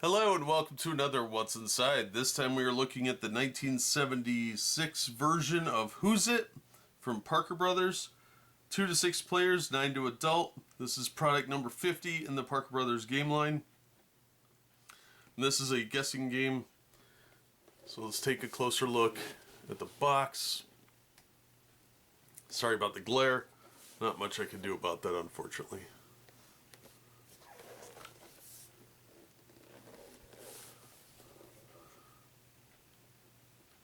Hello and welcome to another What's Inside. This time we are looking at the 1976 version of Whosit from Parker Brothers. 2 to 6 players, 9 to adult. This is product number 50 in the Parker Brothers game line. And this is a guessing game. So let's take a closer look at the box. Sorry about the glare. Not much I can do about that, unfortunately.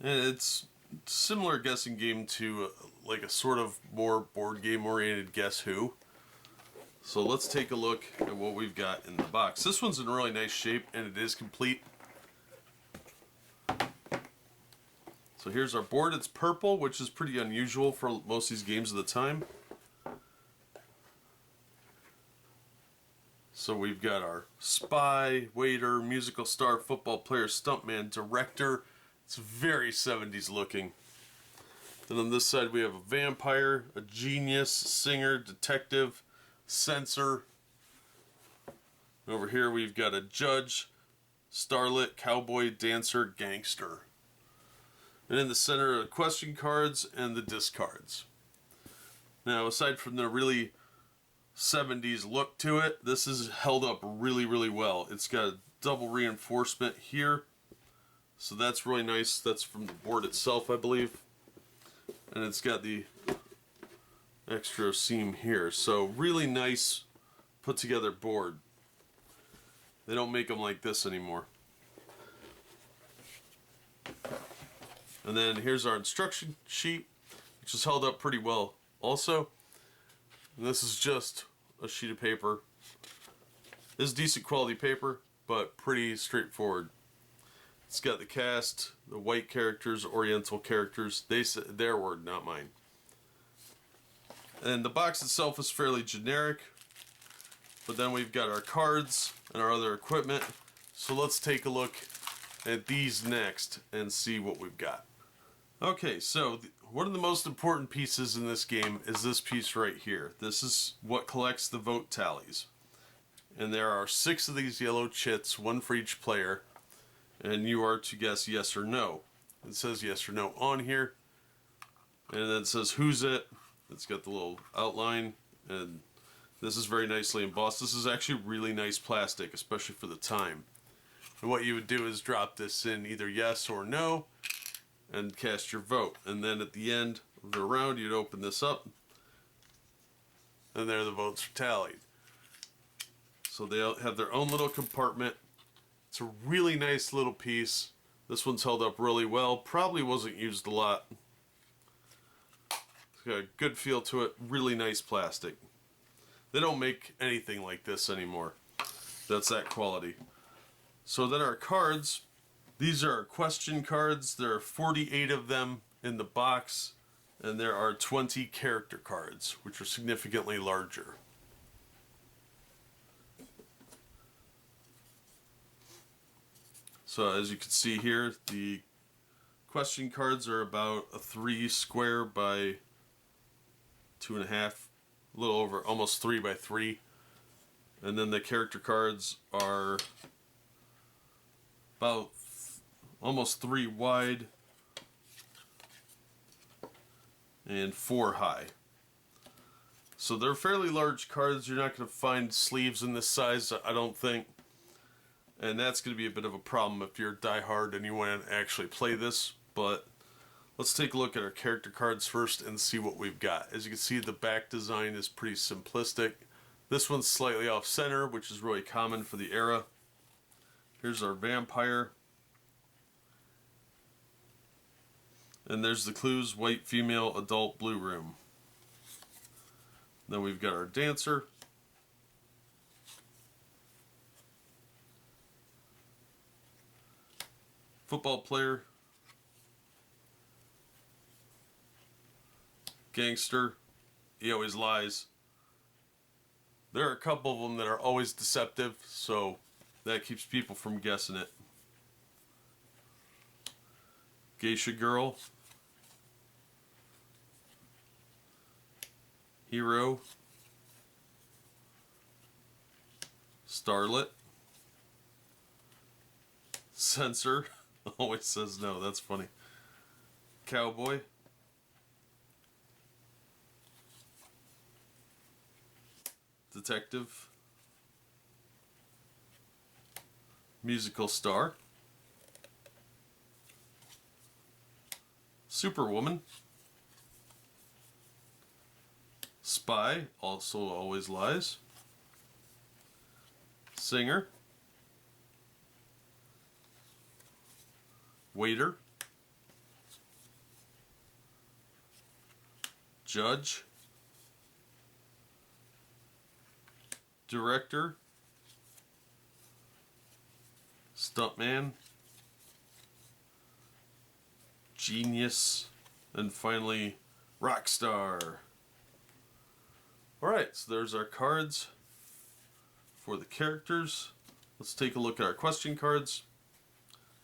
And it's a similar guessing game to like a sort of more board game oriented Guess Who. So let's take a look at what we've got in the box. This one's in really nice shape and it is complete. So here's our board. It's purple, which is pretty unusual for most of these games of the time. So we've got our spy, waiter, musical star, football player, stuntman, director. It's very 70s looking. Then on this side we have a vampire, a genius, singer, detective, censor. And over here we've got a judge, starlet, cowboy, dancer, gangster. And in the center are the question cards and the discards. Now aside from the really 70s look to it, this is held up really well. It's got a double reinforcement here. So that's really nice. That's from the board itself, I believe. And it's got the extra seam here. So really nice put together board. They don't make them like this anymore. And then here's our instruction sheet, which is held up pretty well also. And this is just a sheet of paper. This is decent quality paper, but pretty straightforward. It's got the cast, the white characters, oriental characters. They said their word, not mine. And the box itself is fairly generic. But then we've got our cards and our other equipment. So let's take a look at these next and see what we've got. Okay, so one of the most important pieces in this game is this piece right here. This is what collects the vote tallies. And there are 6 of these yellow chits, 1 for each player. And you are to guess yes or no. It says yes or no on here. And then it says who's it. It's got the little outline. And this is very nicely embossed. This is actually really nice plastic, especially for the time. And what you would do is drop this in either yes or no and cast your vote. And then at the end of the round, you'd open this up. And there the votes are tallied. So they have their own little compartment. It's a really nice little piece. This one's held up really well. Probably wasn't used a lot. It's got a good feel to it. Really nice plastic. They don't make anything like this anymore. That's that quality. So then our cards. These are our question cards. There are 48 of them in the box. And there are 20 character cards, which are significantly larger. So as you can see here, the question cards are about a 3 square by 2.5, a little over, almost 3 by 3. And then the character cards are about almost 3 wide and 4 high. So they're fairly large cards. You're not going to find sleeves in this size, I don't think. And that's going to be a bit of a problem if you're diehard and you want to actually play this. But let's take a look at our character cards first and see what we've got. As you can see, the back design is pretty simplistic. This one's slightly off center, which is really common for the era. Here's our vampire. And there's the clues: white, female, adult, blue room. Then we've got our dancer. Football player, gangster, he always lies. There are a couple of them that are always deceptive, so that keeps people from guessing it. Geisha girl, hero, starlet, Censor always says no. That's funny. Cowboy. Detective. Musical star. Superwoman. Spy, also always lies. Singer. Waiter. Judge. Director. Stuntman. Genius. And finally, rock star. Alright, so there's our cards for the characters. Let's take a look at our question cards.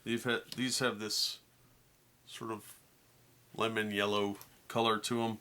These have this sort of lemon yellow color to them.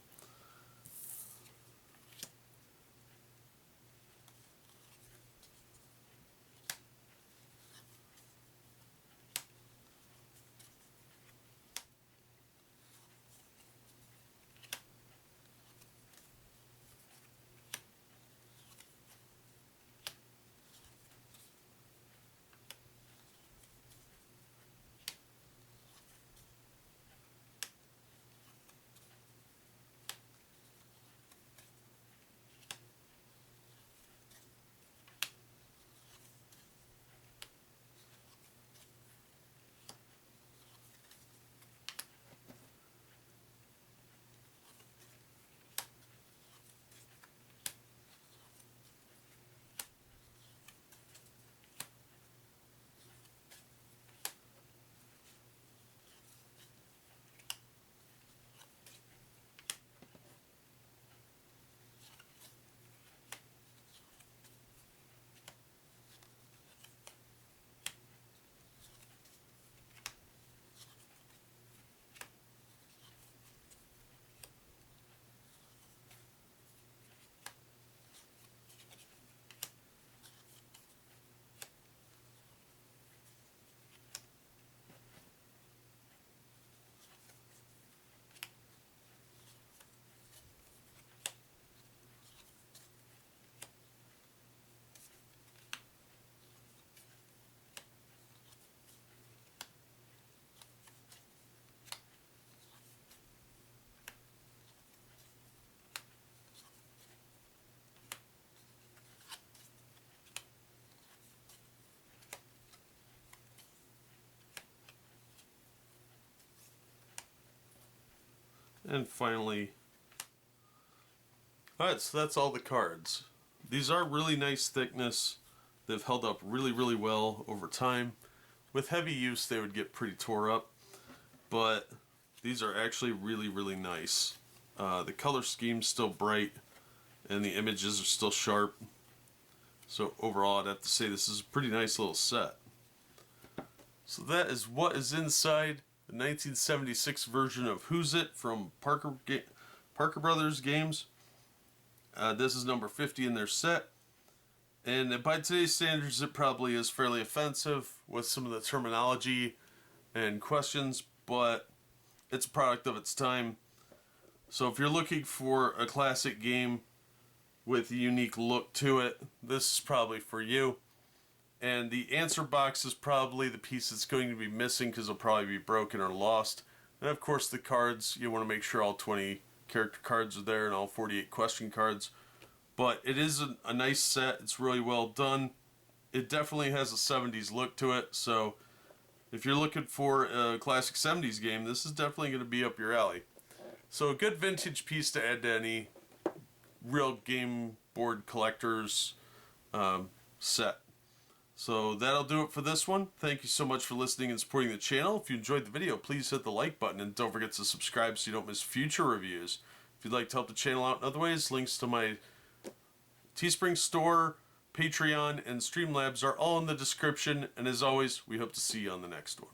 And finally, alright, so that's all the cards. These are really nice thickness. They've held up really, really well over time. With heavy use, they would get pretty tore up, but these are actually really, really nice. The color scheme's still bright, and the images are still sharp. So overall, I'd have to say this is a pretty nice little set. So that is what is inside the 1976 version of Whosit from Parker Brothers Games. This is number 50 in their set. And by today's standards, it probably is fairly offensive with some of the terminology and questions, but it's a product of its time. So if you're looking for a classic game with a unique look to it, this is probably for you. And the answer box is probably the piece that's going to be missing because it'll probably be broken or lost. And of course the cards, you want to make sure all 20 character cards are there and all 48 question cards. But it is a nice set. It's really well done. It definitely has a 70s look to it. So if you're looking for a classic 70s game, this is definitely going to be up your alley. So a good vintage piece to add to any real game board collector's set. So that'll do it for this one. Thank you so much for listening and supporting the channel. If you enjoyed the video, please hit the like button and don't forget to subscribe so you don't miss future reviews. If you'd like to help the channel out in other ways, links to my Teespring store, Patreon, and Streamlabs are all in the description. And as always, we hope to see you on the next one.